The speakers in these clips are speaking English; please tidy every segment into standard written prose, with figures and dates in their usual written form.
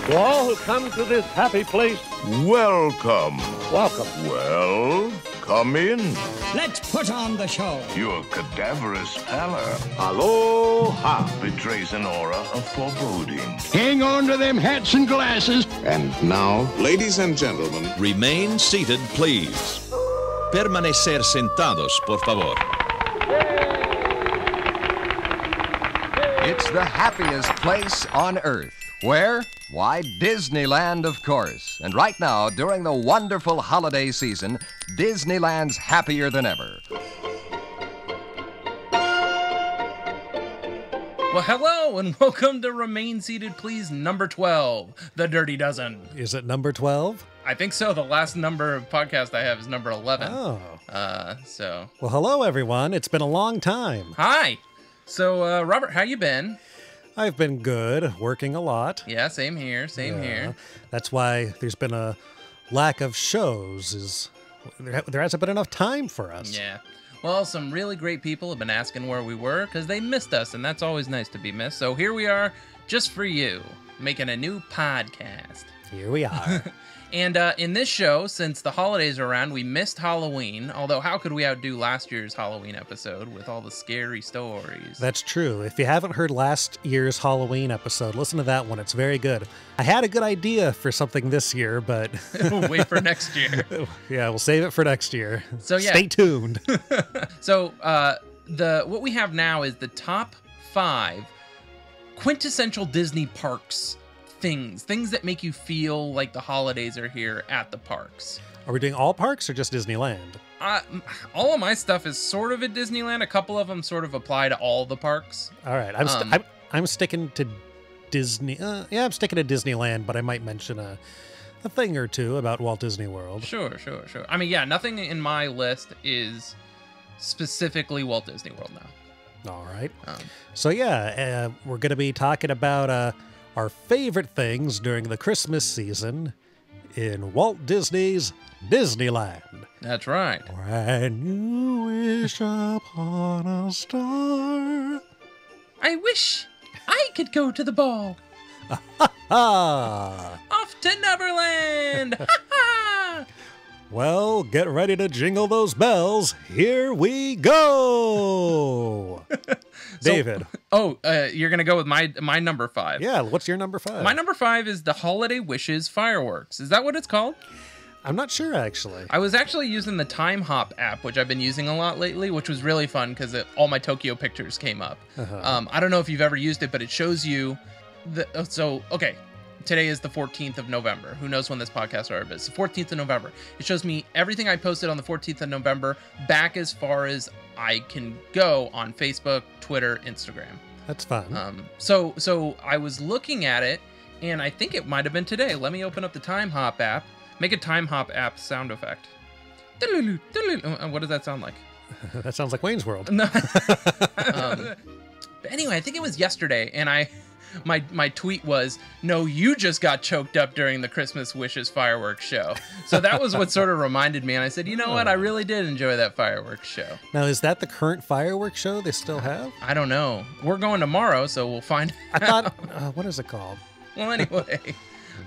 To all who come to this happy place, Welcome. welcome. Well, come in. Let's put on the show. Your cadaverous pallor Aloha. betrays an aura of foreboding. Hang on to them hats and glasses. And now, ladies and gentlemen, Remain seated, please. Permanecer sentados, por favor. It's the happiest place on earth. Where? Why, Disneyland, of course. And right now, during the wonderful holiday season, Disneyland's happier than ever. Well, hello, and welcome to Remain Seated, Please, number 12, The Dirty Dozen. Is it number 12? I think so. The last number of podcast I have is number 11. Oh. Well, hello, everyone. It's been a long time. Hi. So, Robert, how you been? I've been good, working a lot. Yeah, same here, same here. That's why there's been a lack of shows. There hasn't been enough time for us. Yeah. Well, some really great people have been asking where we were because they missed us, and that's always nice to be missed. So here we are, just for you, making a new podcast. Here we are. And in this show, since the holidays are around, we missed Halloween. Although, how could we outdo last year's Halloween episode with all the scary stories? That's true. If you haven't heard last year's Halloween episode, listen to that one. It's very good. I had a good idea for something this year, but... Wait for next year. Yeah, we'll save it for next year. So yeah. Stay tuned. So what we have now is the top 5 quintessential Disney parks things that make you feel like the holidays are here at the parks. Are we doing all parks or just Disneyland? All of my stuff is sort of at Disneyland. A couple of them sort of apply to all the parks. All right, I'm sticking to Disney. I'm sticking to Disneyland, but I might mention a thing or two about Walt Disney World. Sure. I mean, yeah, nothing in my list is specifically Walt Disney World now. All right. So yeah, we're going to be talking about our favorite things during the Christmas season in Walt Disney's Disneyland. That's right. When you wish upon a star. I wish I could go to the ball. Off to Neverland. Well, get ready to jingle those bells. Here we go. David. You're going to go with my number 5. Yeah, what's your number 5? My number 5 is the Holiday Wishes Fireworks. Is that what it's called? I'm not sure, actually. I was actually using the Time Hop app, which I've been using a lot lately, which was really fun because all my Tokyo pictures came up. I don't know if you've ever used it, but it shows you... Today is the 14th of November. Who knows when this podcast airs, but it's the 14th of November. It shows me everything I posted on the 14th of November back as far as I can go on Facebook, Twitter, Instagram. That's fun. So I was looking at it, and I think it might have been today. Let me open up the Time Hop app. Make a Time Hop app sound effect. What does that sound like? That sounds like Wayne's World. No. But anyway, I think it was yesterday, and my tweet was, no, you just got choked up during the Christmas Wishes fireworks show. So that was what sort of reminded me, and I said, you know what, I really did enjoy that fireworks show. Now, is that the current fireworks show they still have? I don't know. We're going tomorrow, so we'll find out. I thought, what is it called? Well, anyway,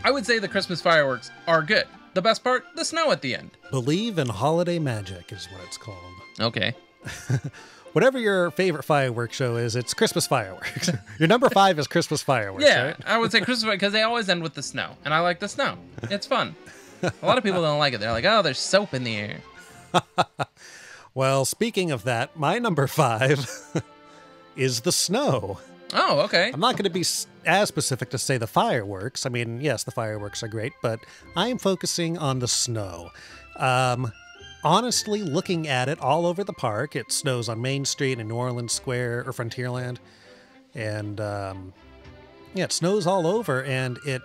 I would say the Christmas fireworks are good. The best part, the snow at the end. Believe in Holiday Magic is what it's called. Okay. Whatever your favorite fireworks show is, it's Christmas fireworks. Your number 5 is Christmas fireworks, yeah, right? I would say Christmas because they always end with the snow, and I like the snow. It's fun. A lot of people don't like it. They're like, oh, there's soap in the air. Well, speaking of that, my number 5 is the snow. Oh, okay. I'm not going to be as specific to say the fireworks. I mean, yes, the fireworks are great, but I am focusing on the snow. Honestly, looking at it all over the park, it snows on Main Street and New Orleans Square or Frontierland. And it snows all over, and it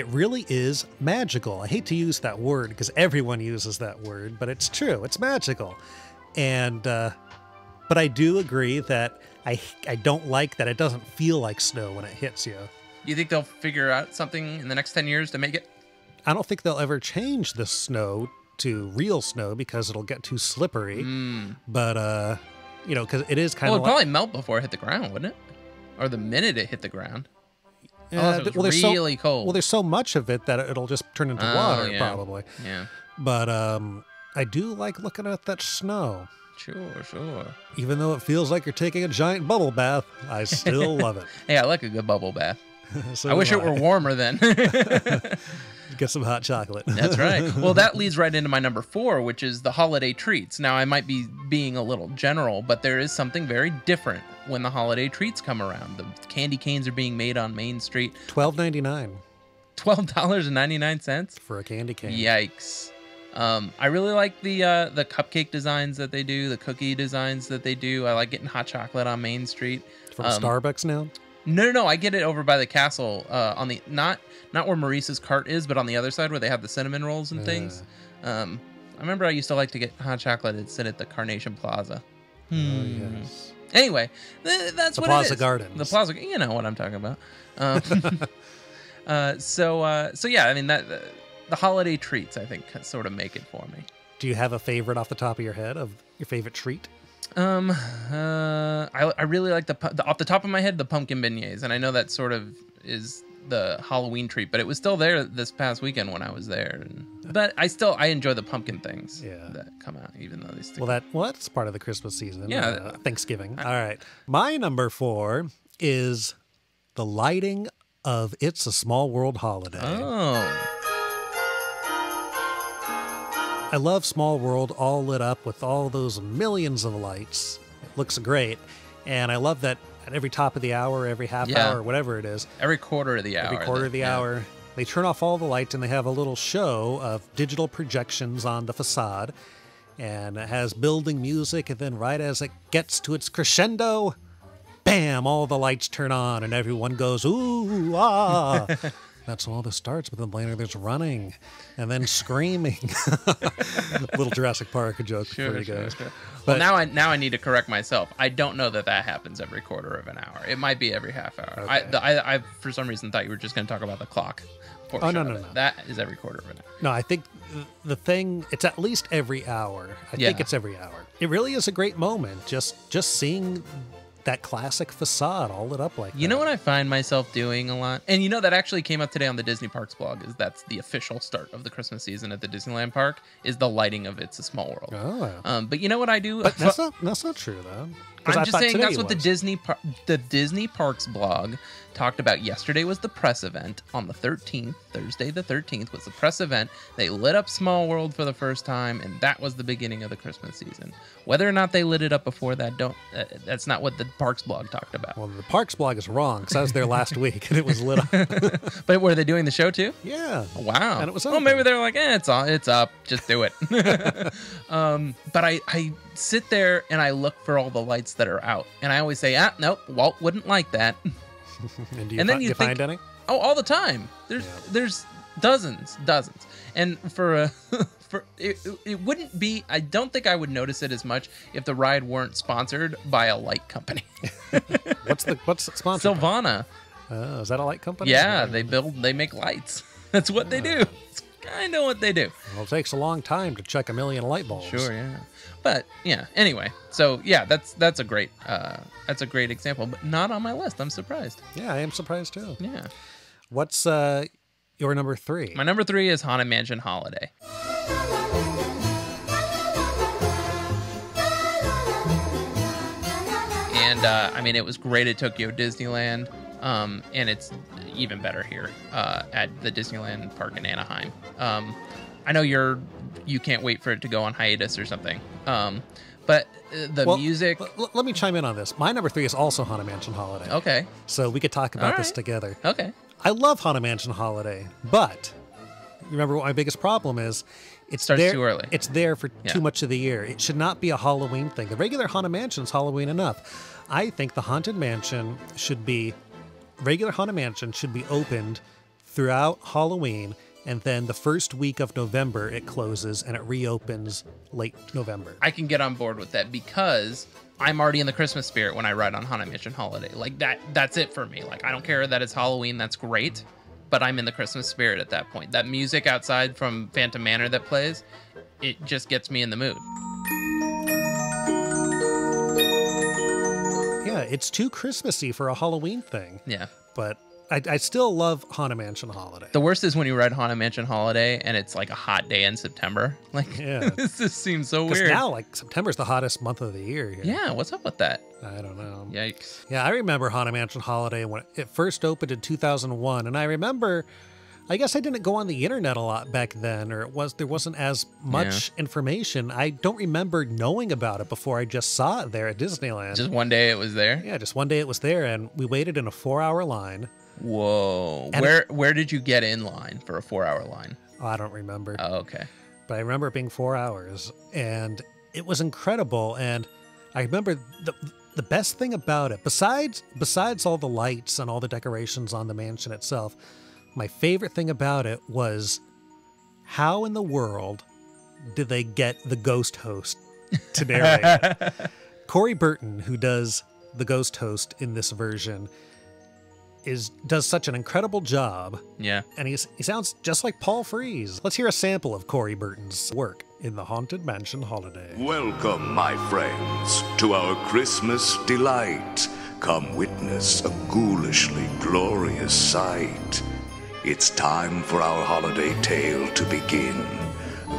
really is magical. I hate to use that word because everyone uses that word, but it's true. It's magical. And but I do agree that I don't like that it doesn't feel like snow when it hits you. You think they'll figure out something in the next 10 years to make it? I don't think they'll ever change the snow to real snow because it'll get too slippery. But, because it is kind of it'd probably melt before it hit the ground, wouldn't it? Or the minute it hit the ground. Unless it was there's really cold. Well, there's so much of it that it'll just turn into water, yeah. probably. Yeah. But I do like looking at that snow. Sure. Even though it feels like you're taking a giant bubble bath, I still love it. Hey, I like a good bubble bath. So I wish do it were warmer then. Get some hot chocolate. That's right. Well, that leads right into my number 4, which is the holiday treats. Now, I might be being a little general, but there is something very different when the holiday treats come around. The candy canes are being made on Main Street. $12.99 $12.99 for a candy cane. Yikes. I really like the cupcake designs that they do, the cookie designs that they do. I like getting hot chocolate on Main Street. From Starbucks now? No. I get it over by the castle, on the not where Maurice's cart is, but on the other side where they have the cinnamon rolls and things. I remember I used to like to get hot chocolate and sit at the Carnation Plaza. Oh, yes. Anyway, that's The what Plaza it is. Gardens. The Plaza, you know what I'm talking about. So yeah, I mean that the holiday treats I think sort of make it for me. Do you have a favorite off the top of your head of your favorite treat? I really like the off the top of my head the pumpkin beignets, and I know that sort of is the Halloween treat, but it was still there this past weekend when I was there. But I enjoy the pumpkin things that come out, even though they stick. Well, that's part of the Christmas season. Yeah. Thanksgiving. All right. My number 4 is the lighting of It's a Small World holiday. Oh. I love Small World all lit up with all those millions of lights. It looks great. And I love that at every top of the hour, every half hour, whatever it is. Every quarter of the hour. Every quarter of the hour. They turn off all the lights and they have a little show of digital projections on the facade. And it has building music, and then right as it gets to its crescendo, bam, all the lights turn on and everyone goes, ooh, ah. That's all this starts, but then later there's running and then screaming. Little Jurassic Park joke before you go. Sure. But Well, now I need to correct myself. I don't know that happens every quarter of an hour. It might be every half hour. Okay. I for some reason thought you were just going to talk about the clock. Oh, no. That is every quarter of an hour. No, I think the thing, it's at least every hour. I think it's every hour. It really is a great moment, just seeing that classic facade all lit up like that. You know what I find myself doing a lot? And you know that actually came up today on the Disney Parks blog, is that's the official start of the Christmas season at the Disneyland park, is the lighting of It's a Small World. Oh. But you know what I do? But that's not true, though. 'Cause I'm I just thought saying today that's what was. the Disney Parks blog talked about yesterday was the press event on the 13th. Thursday the 13th was the press event. They lit up Small World for the first time, and that was the beginning of the Christmas season. Whether or not they lit it up before that, that's not what the Parks blog talked about. Well, the Parks blog is wrong, because I was there last week and it was lit up. But were they doing the show too? Yeah. Wow. And it was well, open. maybe they're like, it's up, just do it. But I sit there and I look for all the lights that are out, and I always say, nope, Walt wouldn't like that. And do And then you find think- any? Oh, all the time. There's dozens, and it wouldn't be. I don't think I would notice it as much if the ride weren't sponsored by a light company. What's it sponsored by? Silvana. Oh, is that a light company? Yeah, they make lights. That's what they do. It's kind of what they do. Well, it takes a long time to check a million light bulbs. Sure, yeah. But yeah, anyway. So yeah, that's a great example, but not on my list. I'm surprised. Yeah, I am surprised too. Yeah. What's your number 3? My number 3 is Haunted Mansion Holiday. And I mean, it was great at Tokyo Disneyland, and it's even better here at the Disneyland park in Anaheim. I know you can't wait for it to go on hiatus or something, but the music. Let me chime in on this. My number 3 is also Haunted Mansion Holiday. Okay. So we could talk about All this right. together. Okay. I love Haunted Mansion Holiday, but remember what my biggest problem is? It starts there, too early. It's there for too much of the year. It should not be a Halloween thing. The regular Haunted Mansion is Halloween enough. I think the Haunted Mansion regular Haunted Mansion should be opened throughout Halloween, and then the first week of November it closes and it reopens late November. I can get on board with that because I'm already in the Christmas spirit when I ride on Haunted Mansion Holiday. Like that's it for me. Like I don't care that it's Halloween, that's great, but I'm in the Christmas spirit at that point. That music outside from Phantom Manor that plays, it just gets me in the mood. Yeah, it's too Christmassy for a Halloween thing. Yeah. But I still love Haunted Mansion Holiday. The worst is when you ride Haunted Mansion Holiday and it's like a hot day in September. Like, Yeah. this just seems so Because weird. now, like, September's the hottest month of the year here. Yeah, what's up with that? I don't know. Yikes. Yeah, I remember Haunted Mansion Holiday when it first opened in 2001, and I remember, I guess I didn't go on the internet a lot back then, or there wasn't as much information. I don't remember knowing about it before I just saw it there at Disneyland. Just one day it was there? Yeah, just one day it was there, and we waited in a 4-hour line. Whoa. And Where did you get in line for a 4-hour line? Oh, I don't remember. Oh, okay. But I remember it being 4 hours, and it was incredible. And I remember the best thing about it, besides all the lights and all the decorations on the mansion itself, my favorite thing about it was how in the world did they get the ghost host to narrate it? Corey Burton, who does the ghost host in this version, does such an incredible job. Yeah. And he sounds just like Paul Frees. Let's hear a sample of Corey Burton's work in the Haunted Mansion Holiday. Welcome, my friends, to our Christmas delight. Come witness a ghoulishly glorious sight. It's time for our holiday tale to begin.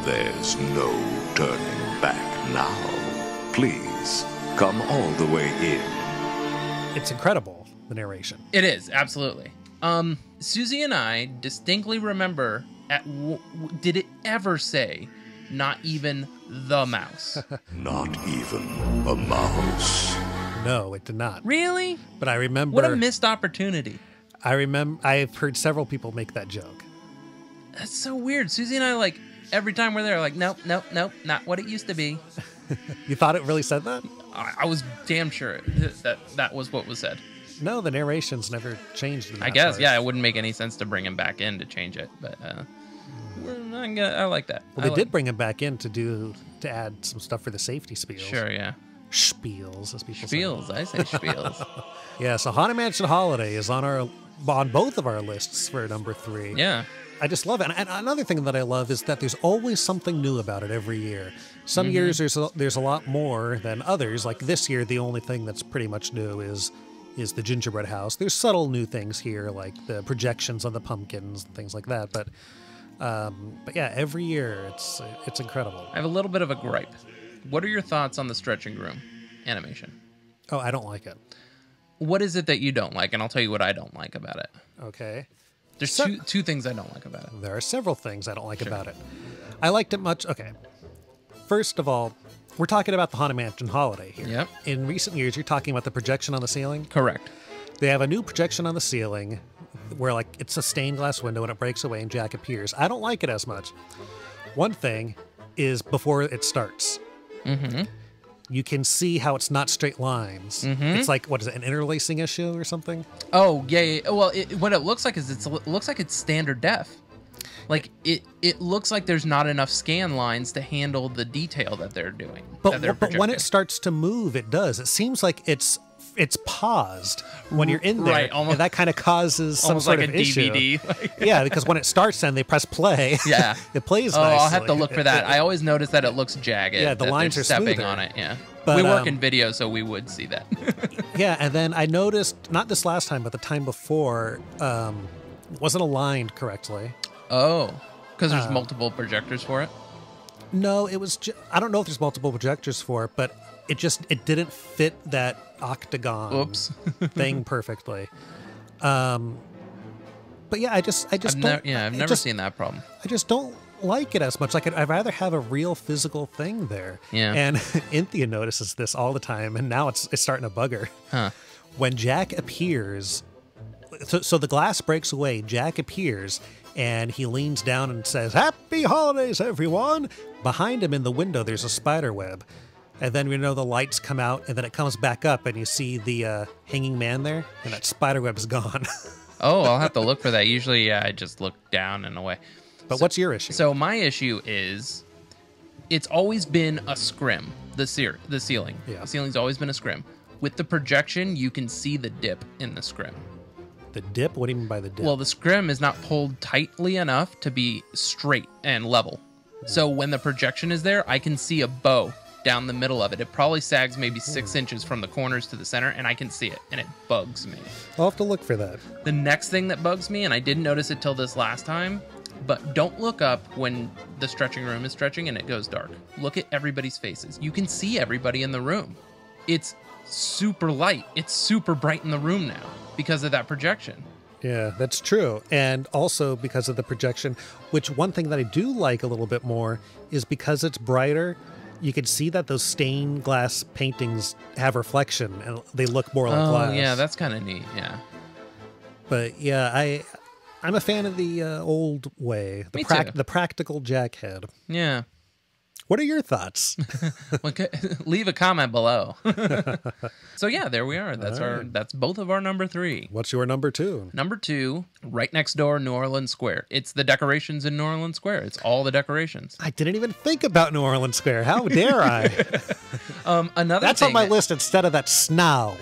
There's no turning back now. Please, come all the way in. It's incredible, the narration. It is, absolutely. Susie and I distinctly remember did it ever say not even the mouse? Not even a mouse. No, it did not. Really? But I remember... What a missed opportunity. I've heard several people make that joke. That's so weird. Susie and I, like, every time we're there, like, nope, not what it used to be. You thought it really said that? I was damn sure that was what was said. No, the narration's never changed in that I guess, part. yeah, it wouldn't make any sense to bring him back in to change it, but I like that. Well, they did bring him back in to add some stuff for the safety spiels. Sure, yeah. Spiels, as people Spiels, say. I say spiels. Yeah, so Haunted Mansion Holiday is on both of our lists for number 3. Yeah. I just love it. And another thing that I love is that there's always something new about it every year. Some years there's a lot more than others. Like this year, the only thing that's pretty much new is the gingerbread house. There's subtle new things here, like the projections on the pumpkins and things like that. But yeah, every year it's incredible. I have a little bit of a gripe. What are your thoughts on the stretching room animation? Oh, I don't like it. What is it that you don't like? And I'll tell you what I don't like about it. Okay. There's two things I don't like about it. There are several things I don't like about it. I liked it much. Okay. First of all, we're talking about the Haunted Mansion Holiday here. Yep. In recent years, you're talking about the projection on the ceiling. Correct. They have a new projection on the ceiling where, like, it's a stained glass window and it breaks away and Jack appears. I don't like it as much. One thing is before it starts. Mm-hmm. You can see how it's not straight lines. Mm-hmm. It's like, what is it, an interlacing issue or something? Oh, yeah. Well, what it looks like is it looks like it's standard def. Like, it looks like there's not enough scan lines to handle the detail that they're doing. But when it starts to move, it does. It seems like it's paused when you're in there, right, almost, and that kind of causes some almost sort like of a issue. DVD. Yeah, because when it starts, then they press play. Yeah, it plays. Oh, nicely. I'll have to look for that. I always notice that it looks jagged. Yeah, the that lines they're are stepping smoother. on it. Yeah, But, we work in video, so we would see that. Yeah, and then I noticed, not this last time, but the time before, wasn't aligned correctly. Oh, because there's multiple projectors for it. No, it was. I don't know if there's multiple projectors for it, but it didn't fit that octagon thing perfectly. But yeah, I just I've never seen that problem. I just don't like it as much. Like, I'd rather have a real physical thing there. Yeah. And Inthia notices this all the time, and now it's starting to bug her. Huh. When Jack appears, so the glass breaks away. Jack appears, and he leans down and says, "Happy holidays, everyone!" Behind him in the window, there's a spider web. And then the lights come out, and then it comes back up, and you see the hanging man there, and that spider web's gone. Oh, I'll have to look for that. Usually, I just look down and away. But what's your issue? So my issue is, it's always been a scrim. The ceiling. Yeah. The ceiling's always been a scrim. With the projection, you can see the dip in the scrim. The dip? What do you mean by the dip? Well, the scrim is not pulled tightly enough to be straight and level. So when the projection is there, I can see a bow down the middle of it. It probably sags maybe 6 inches from the corners to the center, and I can see it, and it bugs me. I'll have to look for that. The next thing that bugs me, and I didn't notice it till this last time, but don't look up when the stretching room is stretching and it goes dark. Look at everybody's faces. You can see everybody in the room. It's super light. It's super bright in the room now because of that projection. Yeah, that's true. And also because of the projection, which one thing that I do like a little bit more is because it's brighter, you can see that those stained glass paintings have reflection and they look more like glass. Yeah, that's kind of neat, yeah. But yeah, I'm a fan of the old way, the practical jackhead. Yeah. What are your thoughts? Leave a comment below. So yeah, there we are. That's both of our number 3. What's your number 2? Number 2, right next door, New Orleans Square. It's the decorations in New Orleans Square. It's all the decorations. I didn't even think about New Orleans Square. How dare I? That's on my list instead of that snow.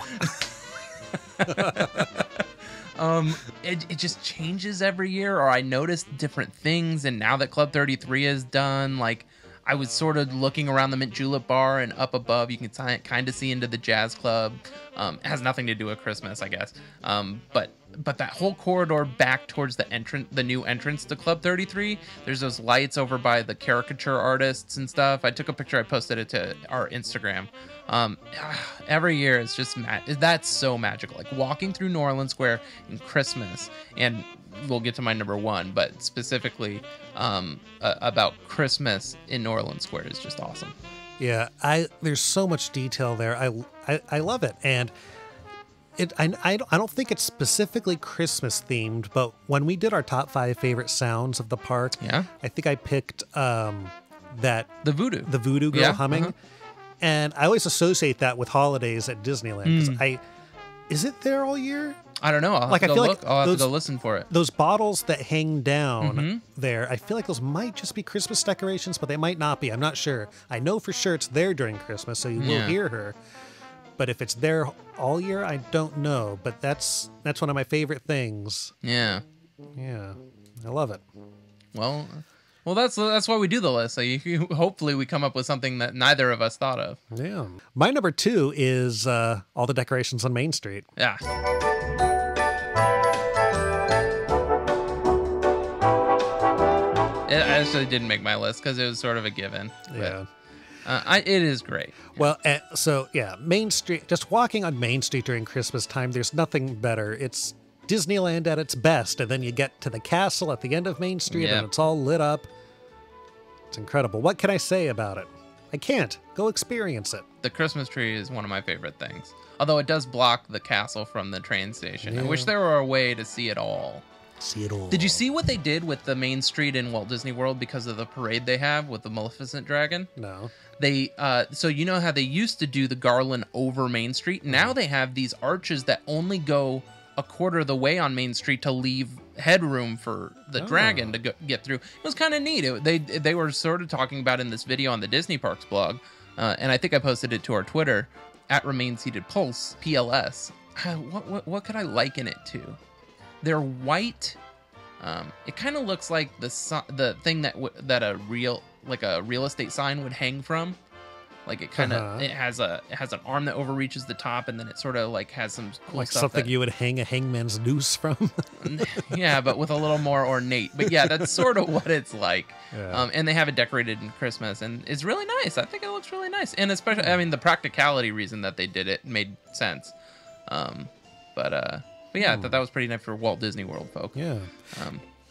It just changes every year, or I noticed different things, and now that Club 33 is done, like, I was sort of looking around the Mint Julep bar, and up above you can kind of see into the jazz club. It has nothing to do with Christmas, I guess. But that whole corridor back towards the new entrance to Club 33, there's those lights over by the caricature artists and stuff. I took a picture, I posted it to our Instagram. Every year it's just that's so magical. Like walking through New Orleans Square in Christmas, and we'll get to my number 1, but specifically about Christmas in New Orleans Square is just awesome. Yeah, there's so much detail there. I love it, and I don't think it's specifically Christmas themed, but when we did our top 5 favorite sounds of the park, yeah, I think I picked the voodoo girl humming. Uh-huh. And I always associate that with holidays at Disneyland because is it there all year? I don't know. I'll have to go listen for it. Those bottles that hang down there, I feel like those might just be Christmas decorations, but they might not be. I'm not sure. I know for sure it's there during Christmas, so you will hear her. But if it's there all year, I don't know. But that's one of my favorite things. Yeah. Yeah. I love it. Well, that's why we do the list. So hopefully we come up with something that neither of us thought of. Yeah. My number 2 is all the decorations on Main Street. Yeah. It actually didn't make my list because it was sort of a given. Yeah. It is great. Well, so yeah, Main Street, just walking on Main Street during Christmas time, there's nothing better. It's Disneyland at its best, and then you get to the castle at the end of Main Street, and it's all lit up. It's incredible. What can I say about it? I can't. Go experience it. The Christmas tree is one of my favorite things, although it does block the castle from the train station. Yeah. I wish there were a way to see it all. Did you see what they did with the Main Street in Walt Disney World because of the parade they have with the Maleficent dragon? No. So you know how they used to do the garland over Main Street? Now they have these arches that only go a quarter of the way on Main Street to leave headroom for the dragon to get through. It was kind of neat. They were sort of talking about in this video on the Disney Parks blog, and I think I posted it to our Twitter at Remain Seated Pulse PLS. What could I liken it to? They're white. It kind of looks like the thing that a real estate sign would hang from. Like it kind of it has an arm that overreaches the top, and then it sort of like has some cool like stuff something you would hang a hangman's noose from. Yeah, but with a little more ornate. But yeah, that's sort of what it's like. Yeah. And they have it decorated in Christmas, and it's really nice. I think it looks really nice, and especially I mean the practicality reason that they did it made sense. But yeah, I thought that was pretty nice for Walt Disney World folk. Yeah.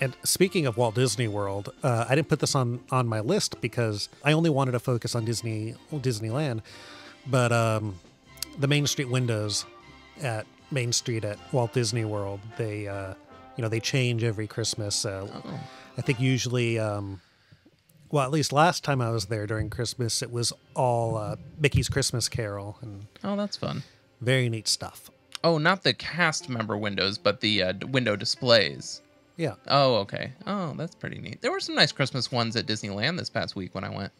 And speaking of Walt Disney World, I didn't put this on my list because I only wanted to focus on Disneyland. But the Main Street windows at Main Street at Walt Disney World, they change every Christmas. I think usually, well, at least last time I was there during Christmas, it was all Mickey's Christmas Carol. And that's fun. Very neat stuff. Oh, not the cast member windows, but the window displays. Yeah. Oh, okay. Oh, that's pretty neat. There were some nice Christmas ones at Disneyland this past week when I went.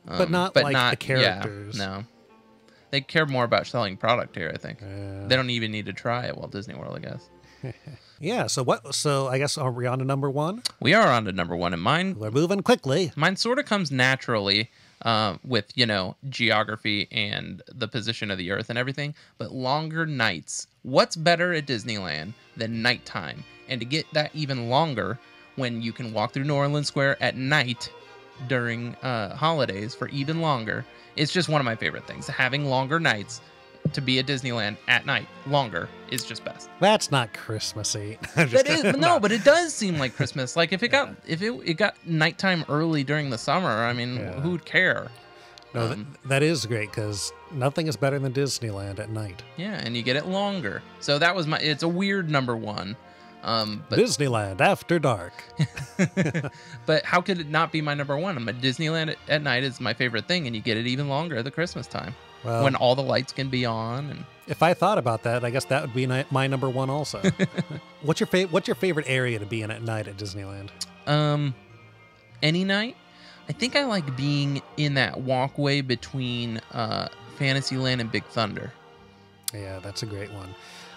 But not the characters. Yeah, no. They care more about selling product here, I think. They don't even need to try at Walt Disney World, I guess. Yeah, so I guess are we on to number 1? We are on to number 1, and mine... We're moving quickly. Mine sort of comes naturally. with, geography and the position of the Earth and everything, but longer nights. What's better at Disneyland than nighttime? And to get that even longer, when you can walk through New Orleans Square at night during holidays for even longer, it's just one of my favorite things. Having longer nights to be at Disneyland at night longer is just best. That's not Christmassy. That is, no, but it does seem like Christmas. Like if it got nighttime early during the summer, I mean, who would care? No, that is great because nothing is better than Disneyland at night. Yeah, and you get it longer. So that was it's a weird number one. But Disneyland After Dark. But how could it not be my number one? Disneyland at night is my favorite thing, and you get it even longer at the Christmas time. Well, when all the lights can be on. And if I thought about that, I guess that would be my number one also. What's your favorite area to be in at night at Disneyland? Any night. I think I like being in that walkway between Fantasyland and Big Thunder. Yeah, that's a great one.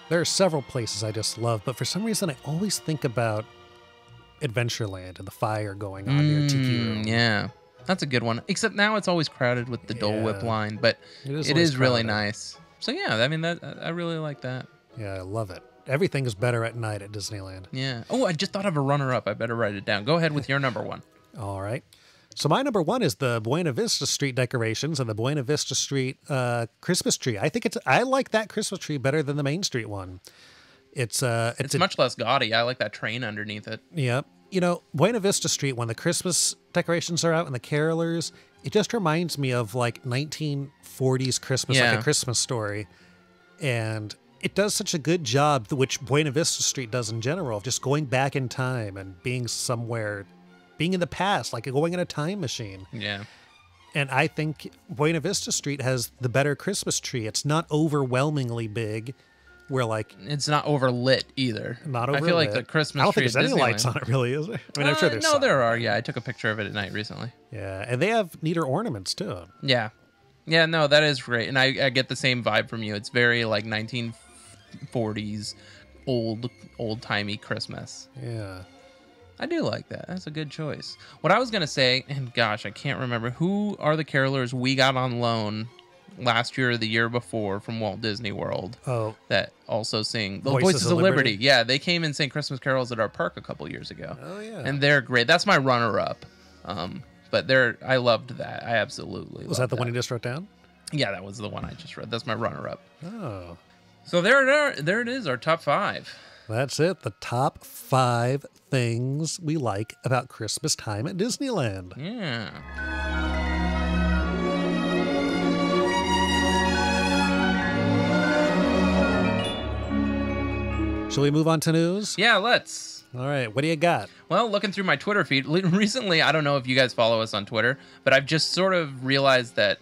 There are several places I just love, but for some reason I always think about Adventureland and the fire going on near Tiki Room. Yeah, that's a good one. Except now it's always crowded with the Dole Whip line, but it is really nice. So yeah, I mean, I really like that. Yeah, I love it. Everything is better at night at Disneyland. Yeah. Oh, I just thought of a runner-up. I better write it down. Go ahead with your number one. All right. So my number one is the Buena Vista Street decorations and the Buena Vista Street Christmas tree. I like that Christmas tree better than the Main Street one. It's much less gaudy. I like that train underneath it. Yeah. Buena Vista Street, when the Christmas decorations are out and the carolers, it just reminds me of like 1940s Christmas, like A Christmas Story. And it does such a good job, which Buena Vista Street does in general, of just going back in time and being in the past, like going in a time machine. Yeah. And I think Buena Vista Street has the better Christmas tree. It's not overwhelmingly big. It's not overlit either. Not overlit. I feel like the Christmas tree. I don't think there's any lights on it, really, is there? I mean, I'm sure there's some. There are. Yeah, I took a picture of it at night recently. Yeah, and they have neater ornaments too. Yeah, no, that is great, and I get the same vibe from you. It's very like 1940s, old timey Christmas. Yeah. I do like that. That's a good choice. What I was going to say, and gosh, I can't remember, who are the carolers we got on loan last year or the year before from Walt Disney World? Oh. That also sing the Voices of Liberty. Yeah, they came and sang Christmas carols at our park a couple years ago. Oh, yeah. And they're great. That's my runner-up. But I loved that. I absolutely loved Was that the one you just wrote down? Yeah, that was the one I just read. That's my runner-up. Oh. So there it is, our top 5. That's it. The top 5 things we like about Christmas time at Disneyland. Yeah. Shall we move on to news? Yeah, let's. All right. What do you got? Well, looking through my Twitter feed, recently, I don't know if you guys follow us on Twitter, but I've just sort of realized that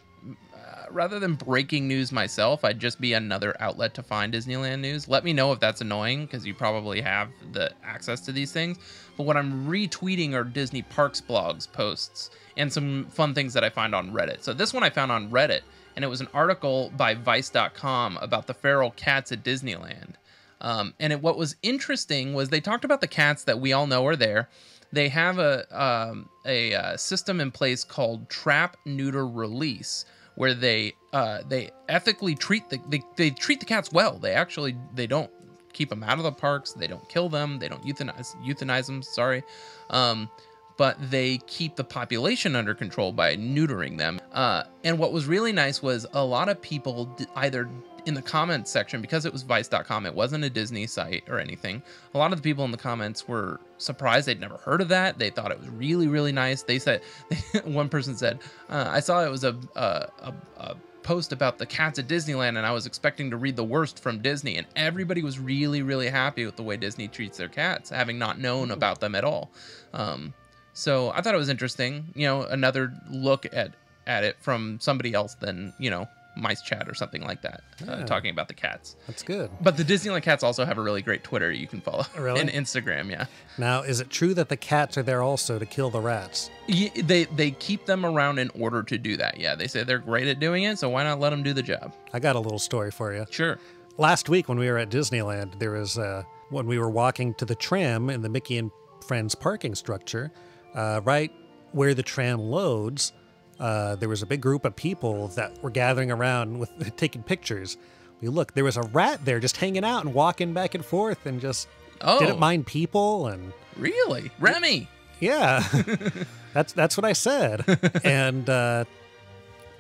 rather than breaking news myself, I'd just be another outlet to find Disneyland news. Let me know if that's annoying, because you probably have the access to these things. But what I'm retweeting are Disney Parks blogs posts and some fun things that I find on Reddit. So this one I found on Reddit, and it was an article by Vice.com about the feral cats at Disneyland. What was interesting was they talked about the cats that we all know are there. They have a system in place called Trap, Neuter, Release, where they ethically treat the cats well. They don't keep them out of the parks. They don't kill them. They don't euthanize them. Sorry. But they keep the population under control by neutering them. And what was really nice was a lot of people either in the comments section, because it was Vice.com, it wasn't a Disney site or anything. A lot of the people in the comments were surprised. They'd never heard of that. They thought it was really, really nice. They said, one person said, I saw it was a post about the cats at Disneyland, and I was expecting to read the worst from Disney. And everybody was really, really happy with the way Disney treats their cats, having not known about them at all. So I thought it was interesting, another look at it from somebody else than, Mice Chat or something like that, talking about the cats. That's good. But the Disneyland cats also have a really great Twitter you can follow. Really? And Instagram, yeah. Now, is it true that the cats are there also to kill the rats? Yeah, they keep them around in order to do that, yeah. They say they're great at doing it, so why not let them do the job? I got a little story for you. Sure. Last week when we were at Disneyland, there was, when we were walking to the tram in the Mickey and Friends parking structure, right where the tram loads, there was a big group of people that were gathering around with taking pictures. We looked, there was a rat there just hanging out and walking back and forth and just didn't mind people. And really? Remy? Yeah, that's what I said. And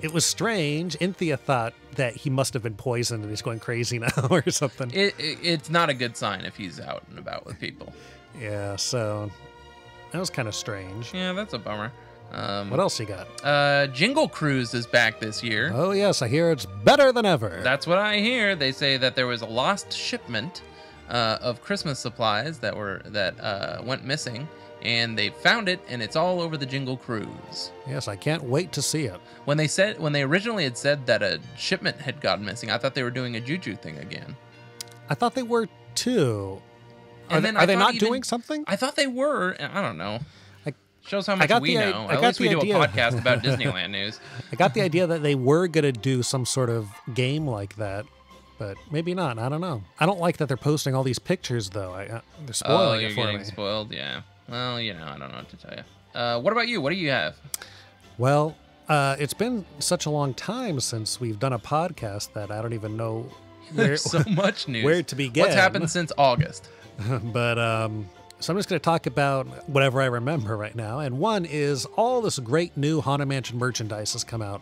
it was strange. Inthea thought that he must have been poisoned and he's going crazy now or something. It's not a good sign if he's out and about with people. Yeah, so that was kind of strange. Yeah, that's a bummer. What else you got? Jingle Cruise is back this year. Oh, yes, I hear it's better than ever. That's what I hear. They say that there was a lost shipment of Christmas supplies that went missing, and they found it, and it's all over the Jingle Cruise. Yes, I can't wait to see it. When they originally had said that a shipment had gotten missing, I thought they were doing a juju thing again. I thought they were too. Are And they not doing something? I thought they were. And I don't know. Shows how much got we the- know. I At got least we the do idea. a podcast about Disneyland news. I got the idea that they were going to do some sort of game like that, but maybe not. I don't know. I don't like that they're posting all these pictures, though. They're spoiling you're it for getting me. spoiled. Yeah. Well, I don't know what to tell you. What about you? What do you have? Well, it's been such a long time since we've done a podcast that I don't even know There's so much news. where to begin. What's happened since August? But so I'm just going to talk about whatever I remember right now. And one is all this great new Haunted Mansion merchandise has come out.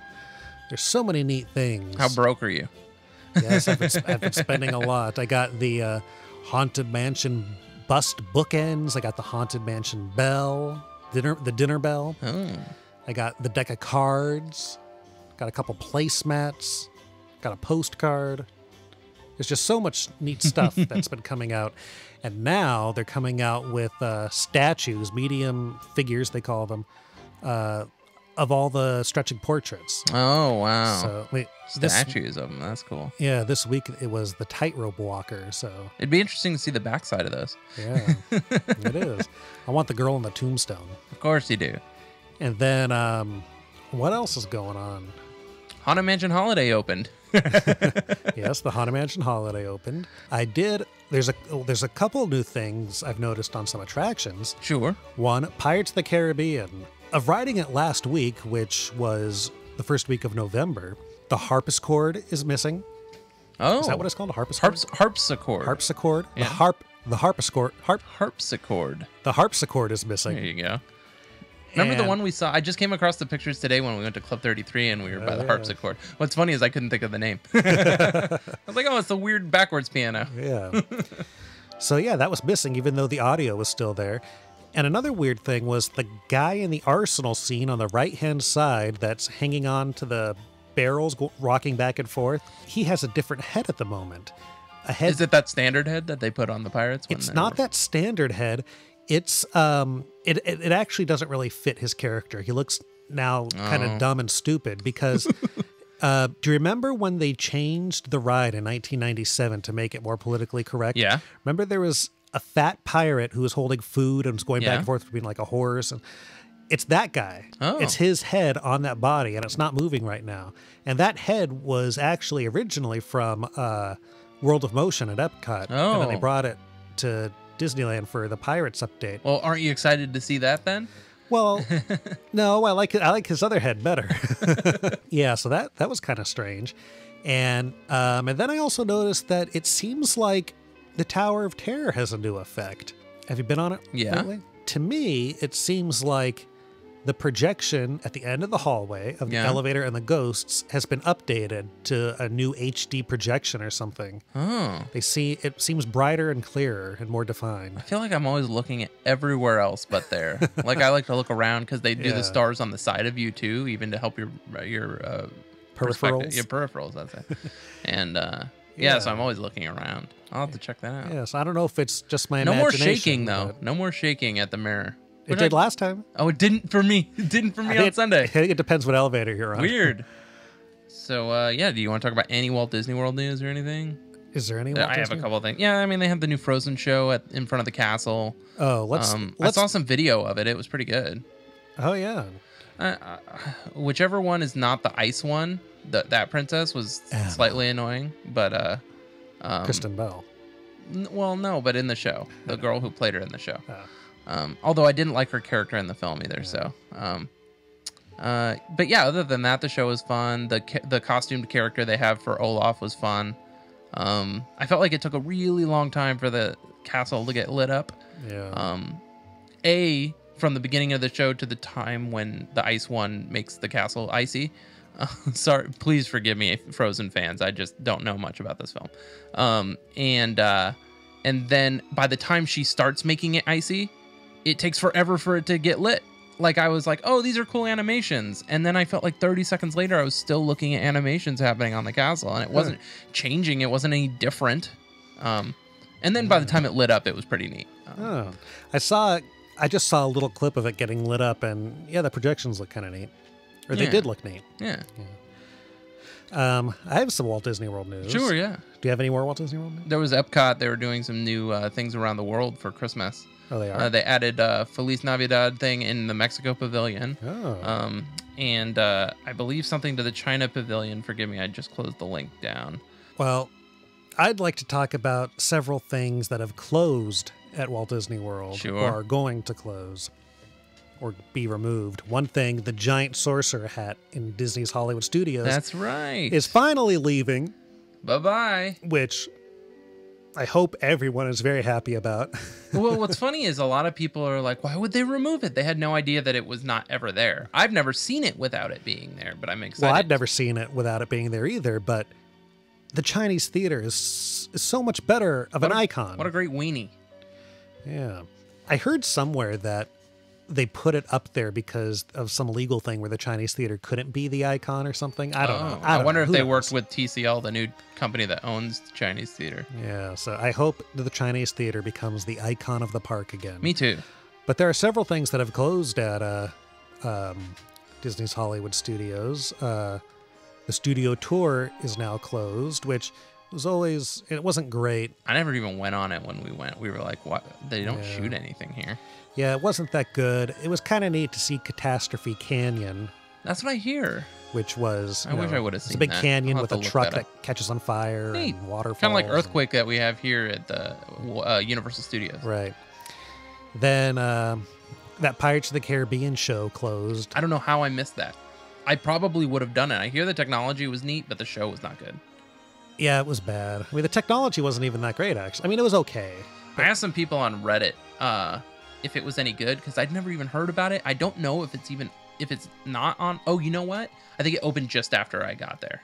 There's so many neat things. How broke are you? Yes, I've been spending a lot. I got the Haunted Mansion bust bookends. I got the Haunted Mansion bell, the dinner bell. Oh. I got the deck of cards. Got a couple placemats. Got a postcard. There's just so much neat stuff that's been coming out. And now they're coming out with statues, medium figures, they call them, of all the stretching portraits. Oh, wow. So, Statues of them. That's cool. Yeah, this week it was the tightrope walker. So It'd be interesting to see the backside of those. yeah, it is. I want the girl on the tombstone. Of course you do. And then what else is going on? Haunted Mansion Holiday opened. Yes, the Haunted Mansion Holiday opened. There's a couple new things I've noticed on some attractions. Sure. One, Pirates of the Caribbean. Of riding it last week, which was the first week of November, the harpsichord is missing. Oh. Is that what it's called? A harpsichord? Harpsichord. Harpsichord? Yeah. The harpsichord. Harpsichord. The harpsichord is missing. There you go. Remember the And- one we saw? I just came across the pictures today when we went to Club 33 and we were by the harpsichord. What's funny is I couldn't think of the name. I was like, oh, it's the weird backwards piano. Yeah. So yeah, that was missing, even though the audio was still there. And another weird thing was the guy in the arsenal scene on the right-hand side that's hanging on to the barrels, rocking back and forth. He has a different head at the moment. A head. Is it that standard head that they put on the pirates? When It's they not were- that standard head. It's it actually doesn't really fit his character. He looks now kind of dumb and stupid because do you remember when they changed the ride in 1997 to make it more politically correct? Yeah. Remember there was a fat pirate who was holding food and was going back Yeah. and forth between like a horse, and it's that guy. Oh. It's his head on that body, and it's not moving right now. And that head was actually originally from World of Motion at Epcot, and then they Oh. brought it to Disneyland for the Pirates update. Well, aren't you excited to see that then? Well, no, I like his other head better. Yeah, so that was kind of strange. And then I also noticed that it seems like the Tower of Terror has a new effect. Have you been on it Yeah. lately? To me, it seems like the projection at the end of the hallway of the Yeah. elevator and the ghosts has been updated to a new HD projection or something. Oh. It seems brighter and clearer and more defined. I feel like I'm always looking at everywhere else but there. Like I like to look around because they do Yeah. the stars on the side of you too, even to help your perspective- Peripherals? Your peripherals, that's it. And Yeah. so I'm always looking around. I'll have to check that out. Yes, I don't know if it's just my No more imagination. shaking though. but No more shaking at the mirror. It Which did I- last time. Oh, it didn't for me. It didn't for I me think on Sunday. I think it depends what elevator you're on. Weird. So do you want to talk about any Walt Disney World news or anything? Is there any? I have a couple of things. Yeah, I mean they have the new Frozen show in front of the castle. Oh, let's. I saw some video of it. It was pretty good. Oh yeah. Whichever one is not the ice one, that princess was slightly annoying, but Kristen Bell. well, no, but in the show, the girl who played her in the show. Oh. Although I didn't like her character in the film either. So, But yeah, other than that, the show was fun. The costumed character they have for Olaf was fun. I felt like it took a really long time for the castle to get lit up. Yeah. From the beginning of the show to the time when the ice one makes the castle icy. Sorry, please forgive me, Frozen fans. I just don't know much about this film. And then by the time she starts making it icy, it takes forever for it to get lit. Like, I was like, oh, these are cool animations. And then I felt like 30 seconds later, I was still looking at animations happening on the castle, and it wasn't changing. It wasn't any different. And then by the time it lit up, it was pretty neat. I just saw a little clip of it getting lit up, and yeah, the projections look kind of neat. Or they did look neat. Yeah. I have some Walt Disney World news. Sure, yeah. Do you have any more Walt Disney World news? There was Epcot. They were doing some new things around the world for Christmas. Oh, they are? They added a Feliz Navidad thing in the Mexico Pavilion. Oh. And I believe something to the China Pavilion. Forgive me, I just closed the link down. Well, I'd like to talk about several things that have closed at Walt Disney World. Sure. Or are going to close or be removed. One thing, the giant sorcerer hat in Disney's Hollywood Studios. That's right. Is finally leaving. Bye-bye. Which I hope everyone is very happy about. Well, what's funny is a lot of people are like, why would they remove it? They had no idea that it was not ever there. I've never seen it without it being there, but I'm excited. Well, I've never seen it without it being there either, but the Chinese theater is so much better of an icon. What a great weenie. Yeah. I heard somewhere that they put it up there because of some legal thing where the Chinese theater couldn't be the icon or something. I don't know. I wonder if they worked with TCL, the new company that owns the Chinese theater. Yeah, so I hope that the Chinese theater becomes the icon of the park again. Me too. But there are several things that have closed at Disney's Hollywood Studios. The studio tour is now closed, which was always, it wasn't great. I never even went on it when we went. We were like, what? They don't shoot anything here. Yeah, it wasn't that good. It was kind of neat to see Catastrophe Canyon. That's what I hear. Which was, I wish I would have seen a big that. canyon I'll with have a to truck look that that catches on fire Neat. and waterfalls. Kind of like Earthquake that we have here at the Universal Studios. Right. Then that Pirates of the Caribbean show closed. I don't know how I missed that. I probably would have done it. I hear the technology was neat, but the show was not good. Yeah, it was bad. I mean, the technology wasn't even that great, actually. I mean, it was okay. I asked some people on Reddit if it was any good, because I'd never even heard about it. I don't know if it's not on. Oh, you know what? I think it opened just after I got there,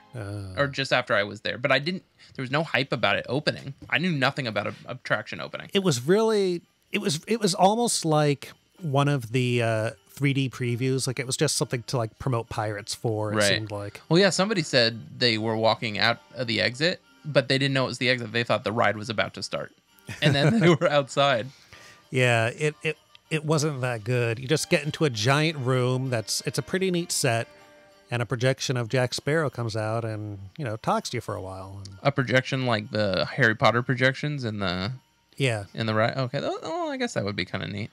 or just after I was there. But there was no hype about it opening. I knew nothing about an attraction opening. It was really, it was almost like one of the 3D previews. Like, it was just something to like promote Pirates for. It seemed like. Well, yeah, somebody said they were walking out of the exit, but they didn't know it was the exit. They thought the ride was about to start, and then they were outside. Yeah, it wasn't that good. You just get into a giant room it's a pretty neat set, and a projection of Jack Sparrow comes out and, talks to you for a while. A projection like the Harry Potter projections in the ride. Okay, I guess that would be kind of neat.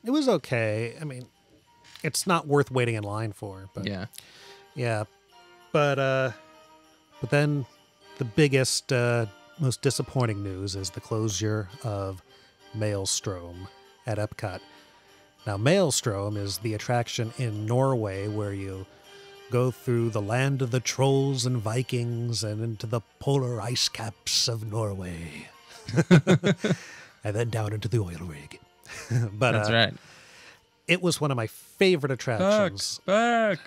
It was okay. I mean, it's not worth waiting in line for, but yeah. But then the biggest, most disappointing news is the closure of Maelstrom at Epcot. Now, Maelstrom is the attraction in Norway where you go through the land of the trolls and Vikings and into the polar ice caps of Norway. And then down into the oil rig. But that's right. It was one of my favorite attractions. Back.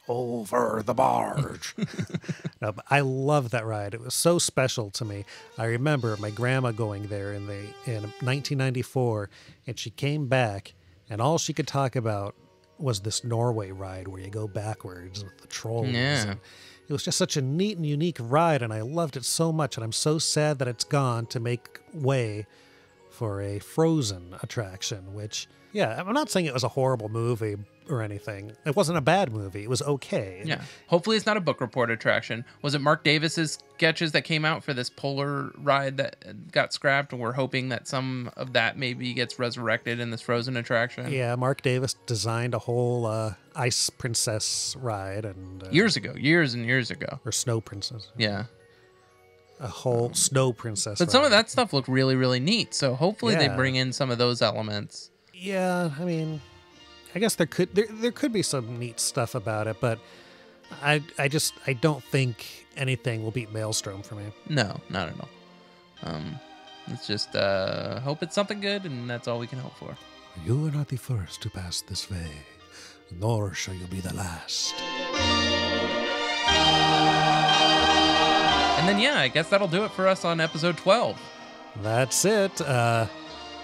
Over the barge. No, but I love that ride. It was so special to me. I remember my grandma going there in 1994, and she came back, and all she could talk about was this Norway ride where you go backwards with the trolls. Yeah. And it was just such a neat and unique ride, and I loved it so much, and I'm so sad that it's gone to make way for a Frozen attraction, which, yeah, I'm not saying it was a horrible movie or anything. It wasn't a bad movie. It was okay. Yeah. Hopefully it's not a book report attraction. Was it Mark Davis's sketches that came out for this polar ride that got scrapped? And we're hoping that some of that maybe gets resurrected in this Frozen attraction. Yeah, Mark Davis designed a whole Ice Princess ride. And years and years ago. Or Snow Princess. Yeah. A whole Snow Princess But ride. some of that stuff looked really, really neat. So hopefully they bring in some of those elements. Yeah, I mean, guess there could be some neat stuff about it, but I don't think anything will beat Maelstrom for me. No, not at all. Let's just hope it's something good, and that's all we can hope for. You are not the first to pass this way, nor shall you be the last. And then, yeah, I guess that'll do it for us on episode 12. That's it.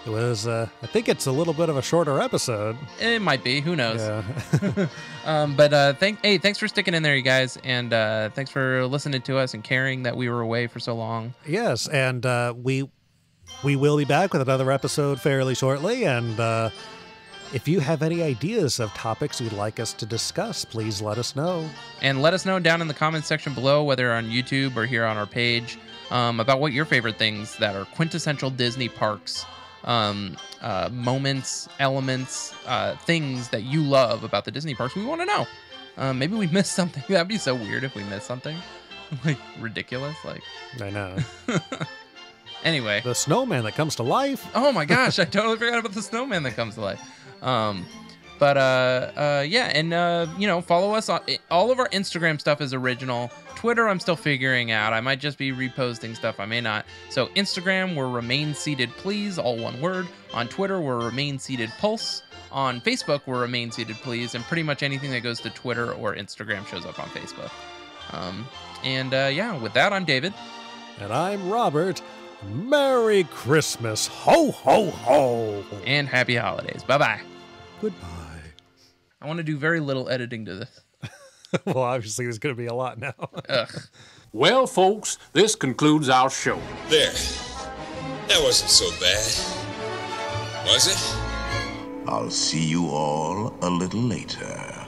It was, I think it's a little bit of a shorter episode. It might be. Who knows? Yeah. Thanks for sticking in there, you guys. And thanks for listening to us and caring that we were away for so long. Yes, and we will be back with another episode fairly shortly. And if you have any ideas of topics you'd like us to discuss, please let us know. And let us know down in the comments section below, whether on YouTube or here on our page, about what your favorite things that are quintessential Disney parks, moments, elements, things that you love about the Disney parks. We want to know. Maybe we missed something. That'd be so weird if we missed something. Like, ridiculous. Like, I know. Anyway. The snowman that comes to life. Oh my gosh, I totally forgot about the snowman that comes to life. Yeah, and follow us on all of our Instagram stuff is original. Twitter, I'm still figuring out. I might just be reposting stuff. I may not. So Instagram, we're Remain Seated Please, all one word. On Twitter, we're Remain Seated Pulse. On Facebook, we're Remain Seated Please. And pretty much anything that goes to Twitter or Instagram shows up on Facebook. With that, I'm David. And I'm Robert. Merry Christmas. Ho, ho, ho. And happy holidays. Bye-bye. Goodbye. I want to do very little editing to this. Well, obviously, there's going to be a lot now. Ugh. Well, folks, this concludes our show. There. That wasn't so bad. Was it? I'll see you all a little later.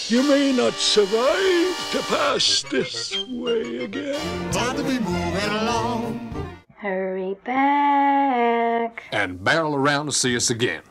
You may not survive to pass this way again. Time to be moving along. Hurry back. And barrel around to see us again.